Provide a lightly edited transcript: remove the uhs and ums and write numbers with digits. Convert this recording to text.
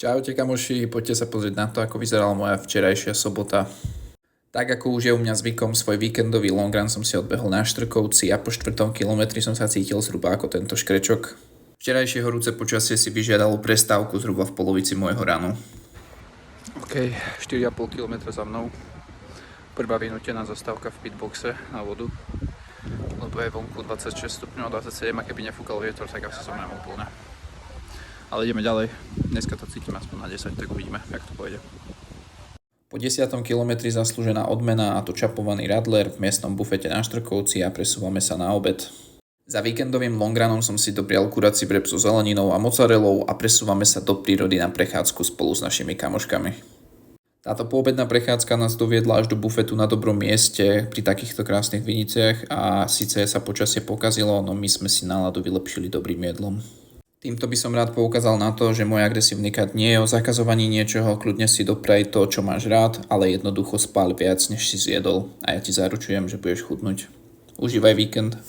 Čaute kamoši, poďte sa pozrieť na to, ako vyzerala moja včerajšia sobota. Tak ako už je u mňa zvykom, svoj víkendový long run som si odbehol na Štrkovci a po 4. kilometri som sa cítil zhruba ako tento škrečok. Včerajšie horúce počasie si vyžiadalo prestávku zhruba v polovici môjho ranu. OK, 4,5 km za mnou. Prvá vynútená zastávka v pitboxe na vodu. Lebo je vonku 26 stupňov, 27 a keby nefúkal vietor, tak asi som nemohol úplne. Ale ideme ďalej. Dneska to cítim aspoň na 10, tak uvidíme, jak to pôjde. Po 10. kilometri zaslúžená odmena, a to čapovaný radler v miestnom bufete na Štrkovci a presúvame sa na obed. Za víkendovým longrunom som si doprial kurací vreb so zeleninou a mozzarellou a presúvame sa do prírody na prechádzku spolu s našimi kamoškami. Táto poobedná prechádzka nás doviedla až do bufetu na dobrom mieste pri takýchto krásnych viniciach a síce sa počasie pokazilo, no my sme si náladu vylepšili dobrým jedlom. Týmto by som rád poukázal na to, že môj agresívny kat nie je o zakazovaní niečoho, kľudne si dopraj to, čo máš rád, ale jednoducho spáľ viac, než si zjedol a ja ti zaručujem, že budeš chudnúť. Užívaj víkend.